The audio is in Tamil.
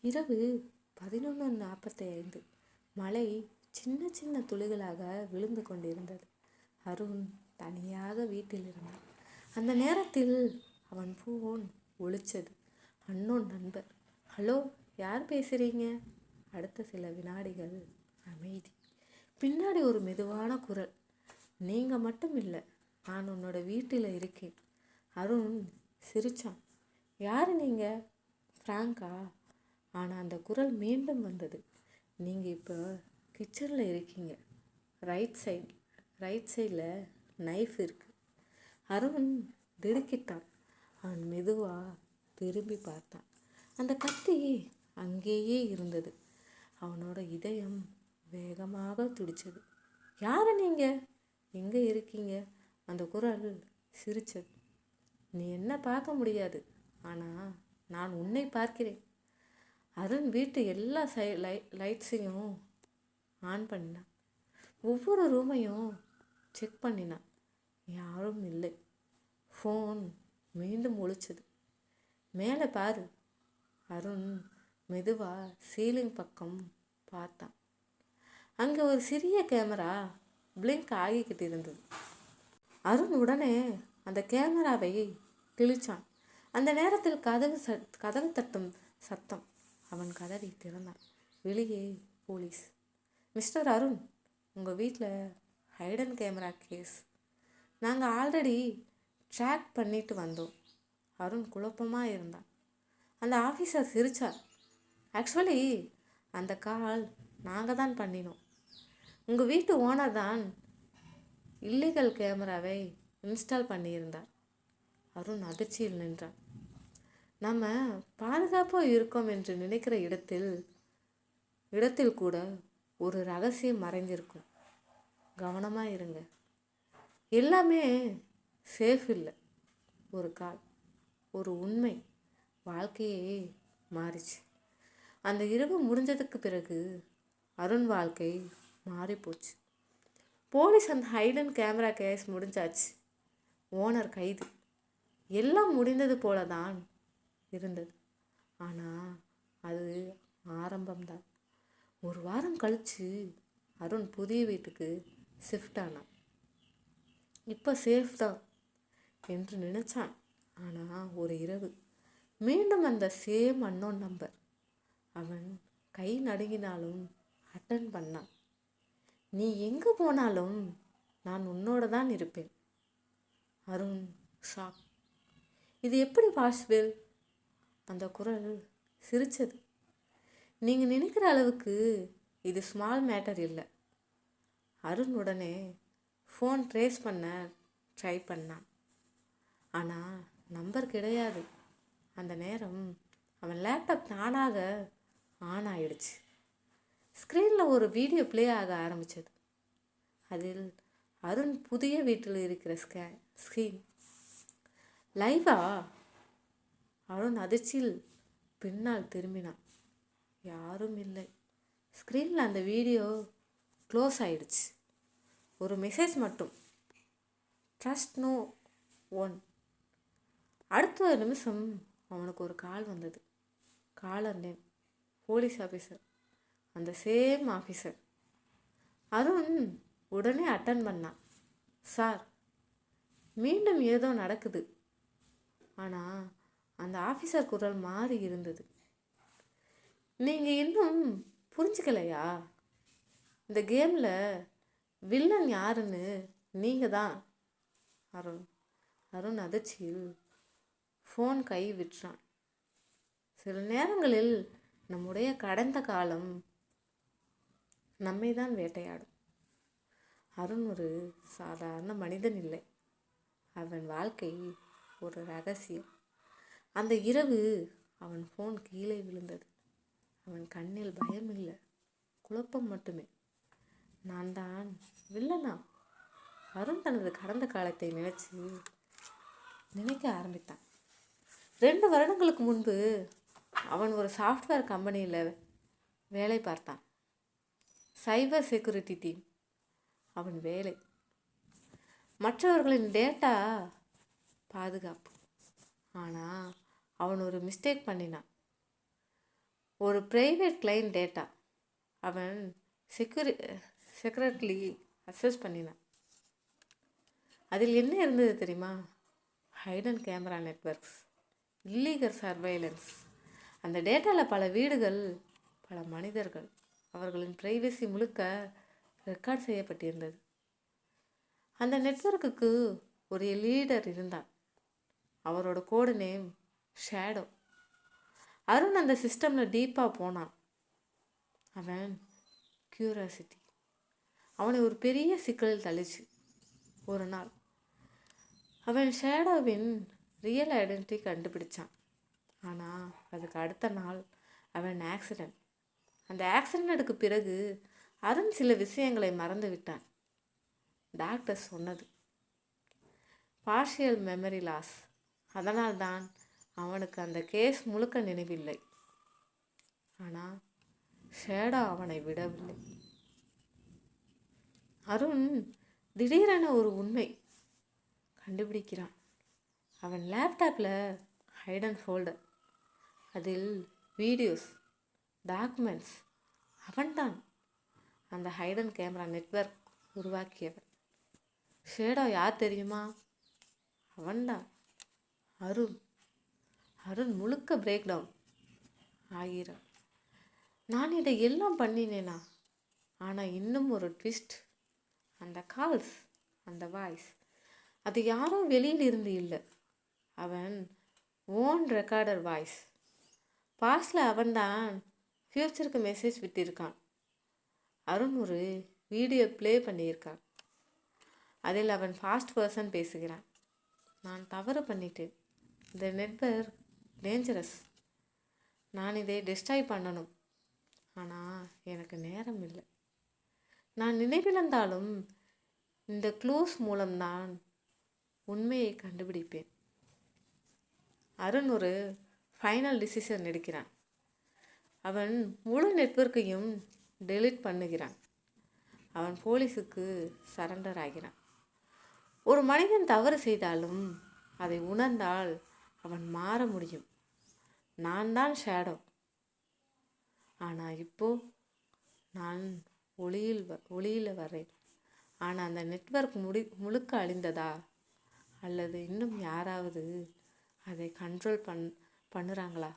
இரவு 11:45. மழை சின்ன சின்ன துளிகளாக விழுந்து கொண்டிருந்தது. அருண் தனியாக வீட்டில் இருந்தான். அந்த நேரத்தில் அவன் ஃபோன் ஒலிச்சது. அன்னோன் நண்பர். ஹலோ, யார் பேசுகிறீங்க? அடுத்த சில வினாடிகள் அமைதி. பின்னாடி ஒரு மெதுவான குரல். நீங்கள் மட்டும் இல்லை, நான் உன்னோட வீட்டில் இருக்கேன். அருண் சிரிச்சான். யார் நீங்கள்? ஃப்ராங்கா? ஆனால் அந்த குரல் மீண்டும் வந்தது. நீங்கள் இப்போ கிச்சனில் இருக்கீங்க. ரைட் சைடில் நைஃப் இருக்கு. அருண் திடுக்கிட்டான். அவன் மெதுவாக திரும்பி பார்த்தான். அந்த கத்தி அங்கேயே இருந்தது. அவனோட இதயம் வேகமாக துடிச்சது. யார் நீங்கள்? எங்கே இருக்கீங்க? அந்த குரல் சிரிச்சது. நீ என்ன பார்க்க முடியாது, ஆனால் நான் உன்னை பார்க்கிறேன். அருண் வீட்டு எல்லா லைட்ஸையும் ஆன் பண்ணினான். ஒவ்வொரு ரூமையும் செக் பண்ணினான். யாரும் இல்லை. ஃபோன் மீண்டும் ஒலிச்சது. மேலே பாரு. அருண் மெதுவாக சீலிங் பக்கம் பார்த்தான். அங்கே ஒரு சிறிய கேமரா பிளிங்க் ஆகிக்கிட்டு இருந்தது. அருண் உடனே அந்த கேமராவை கிழிச்சான். அந்த நேரத்தில் கதவு தட்டும் சத்தம். அவன் கதவை திறந்தான். வெளியே போலீஸ். மிஸ்டர் அருண், உங்கள் வீட்டில் ஹைடன் கேமரா கேஸ் நாங்கள் ஆல்ரெடி ட்ராக் பண்ணிட்டு வந்தோம். அருண் குழப்பமாக இருந்தான். அந்த ஆஃபீஸர் சிரிச்சார். ஆக்சுவலி அந்த கால் நாங்கள் தான் பண்ணினோம். உங்கள் வீட்டு ஓனர் தான் இல்லீகல் கேமராவை இன்ஸ்டால் பண்ணியிருந்தார். அருண் அதிர்ச்சியில் நின்றான். நம்ம பாதுகாப்பாக இருக்கோம் என்று நினைக்கிற இடத்தில் கூட ஒரு ரகசியம் மறைஞ்சிருக்கும். கவனமாக இருங்க. எல்லாமே சேஃப் இல்லை. ஒரு கால், ஒரு உண்மை வாழ்க்கையே மாறிச்சு. அந்த இரவு முடிஞ்சதுக்கு பிறகு அருண் வாழ்க்கை மாறிப்போச்சு. போலீஸ் அந்த ஹைடன் கேமரா கேஸ் முடிஞ்சாச்சு. ஓனர் கைது. எல்லாம் முடிந்தது போல தான் இருந்தது. ஆனால் அது ஆரம்பம்தான். ஒரு வாரம் கழித்து அருண் புதிய வீட்டுக்கு ஷிஃப்ட் ஆனான். இப்போ சேஃப் தான் என்று நினச்சான். ஆனால் ஒரு இரவு மீண்டும் அந்த சேம் அன்னோன் நம்பர். அவன் கை நடுங்கினாலும் அட்டன் பண்ணான். நீ எங்கே போனாலும் நான் உன்னோட தான் இருப்பேன். அருண் ஷாக். இது எப்படி பாசிபிள்? அந்த குரல் சிரிச்சது. நீங்கள் நினைக்கிற அளவுக்கு இது ஸ்மால் மேட்டர் இல்லை. அருண் உடனே ஃபோன் ட்ரேஸ் பண்ண ட்ரை பண்ணான். ஆனால் நம்பர் கிடையாது. அந்த நேரம் அவன் லேப்டாப் தானாக ஆன் ஆயிடுச்சு. ஸ்க்ரீனில் ஒரு வீடியோ ப்ளே ஆக ஆரம்பித்தது. அதில் அருண் புதிய வீட்டில் இருக்கிற ஸ்க்ரீன் லைவா? அருண் அதிர்ச்சியில் பின்னால் திரும்பினான். யாரும் இல்லை. ஸ்க்ரீனில் அந்த வீடியோ க்ளோஸ் ஆயிடுச்சு. ஒரு மெசேஜ் மட்டும். Trust no one. அடுத்த நிமிஷம் அவனுக்கு ஒரு கால் வந்தது. Caller name police officer. அந்த சேம் ஆஃபீஸர். அருண் உடனே அட்டன் பண்ணான். சார், மீண்டும் ஏதோ நடக்குது. ஆனால் அந்த ஆஃபீஸர் குரல் மாறி இருந்தது. நீங்கள் இன்னும் புரிஞ்சுக்கலையா? இந்த கேமில் வில்லன் யாருன்னு நீங்கள் தான். அருண் அதிர்ச்சியில் ஃபோன் கை விற்றான். சில நேரங்களில் நம்முடைய கடந்த காலம் நம்மை தான் வேட்டையாடும். அருண் ஒரு சாதாரண மனிதன் இல்லை. அவன் வாழ்க்கை ஒரு ரகசியம். அந்த இரவு அவன் ஃபோன் கீழே விழுந்தது. அவன் கண்ணில் பயம் இல்லை, குழப்பம் மட்டுமே. நான் தான் வில்லனா? அருண் தனது கடந்த காலத்தை நினைக்க ஆரம்பித்தான். 2 வருடங்களுக்கு முன்பு அவன் ஒரு சாஃப்ட்வேர் கம்பெனியில் வேலை பார்த்தான். சைபர் செக்யூரிட்டி டீம் அவன் வேலை. மற்றவர்களின் டேட்டா பாதுகாப்பு. ஆனால் அவன் ஒரு மிஸ்டேக் பண்ணினான். ஒரு ப்ரைவேட் கிளைண்ட் டேட்டா அவன் செக்யூரிட்லி அக்சஸ் பண்ணினான். அதில் என்ன இருந்தது தெரியுமா? Hayden camera networks, illegal surveillance. அந்த டேட்டாவில் பல வீடுகள், பல மனிதர்கள், அவர்களின் ப்ரைவசி முழுக்க ரெக்கார்ட் செய்யப்பட்டிருந்தது. அந்த நெட்வொர்க்குக்கு ஒரு லீடர் இருந்தார். அவரோட கோடு நேம் ஷேடோ. அருண் அந்த சிஸ்டமில் டீப்பாக போனான். அவன் கியூரியாசிட்டி அவனை ஒரு பெரிய சிக்கலில் தள்ளிச்சு. ஒரு நாள் அவன் ஷேடோவின் ரியல் ஐடென்டிட்டி கண்டுபிடிச்சான். ஆனால் அதுக்கு அடுத்த நாள் அவன் ஆக்சிடெண்ட். அந்த ஆக்சிடெண்ட்டுக்கு பிறகு அருண் சில விஷயங்களை மறந்து விட்டான். டாக்டர் சொன்னது பார்ஷியல் மெமரி லாஸ். அதனால்தான் அவனுக்கு அந்த கேஸ் முழுக்க நினைவில்லை. ஆனால் ஷேடோ அவனை விடவில்லை. அருண் திடீரென ஒரு உண்மை கண்டுபிடிக்கிறான். அவன் லேப்டாப்பில் ஹைடன் ஃபோல்டர், அதில் வீடியோஸ், டாக்குமெண்ட்ஸ். அவன்தான் அந்த ஹைடன் கேமரா நெட்வொர்க் உருவாக்கியவன். ஷேடோ யார் தெரியுமா? அவன்தான் அருண். அருண் முழுக்க பிரேக் டவுன் ஆகிறான். நான் இதை எல்லாம் பண்ணினேனா? ஆனால் இன்னும் ஒரு ட்விஸ்ட். அந்த கால்ஸ், அந்த வாய்ஸ், அது யாரோ வெளியில் இருந்து இல்லை, அவன் ஓன் ரெக்கார்டர் வாய்ஸ். பாஸ்டில் அவன்தான் ஃப்யூச்சருக்கு மெசேஜ் விட்டிருக்கான். அருண் ஒரு வீடியோ ப்ளே பண்ணியிருக்கான். அதில் அவன் ஃபாஸ்ட் பர்சன் பேசுகிறான். நான் தவறு பண்ணிட்டேன். இந்த நெட்வொர்க் டேஞ்சரஸ். நான் இதை டிஸ்ட்ராய் பண்ணணும். ஆனால் எனக்கு நேரம் இல்லை. நான் நினைவிழந்தாலும் இந்த க்ளூஸ் மூலம் நான் உண்மையை கண்டுபிடிப்பேன். அருண் ஒரு ஃபைனல் டிசிஷன் எடுக்கிறான். அவன் முழு நெட்வொர்க்கையும் டெலீட் பண்ணுகிறான். அவன் போலீஸுக்கு சரண்டர் ஆகிறான். ஒரு மனிதன் தவறு செய்தாலும் அதை உணர்ந்தால் அவன் மாற முடியும். நான் தான் ஷேடோ. ஆனால் இப்போ நான் ஒளியில் வரேன். ஆனால் அந்த நெட்வொர்க் முழுக்க அழிந்ததா, அல்லது இன்னும் யாராவது அதை கண்ட்ரோல் பண்ணுறாங்களா?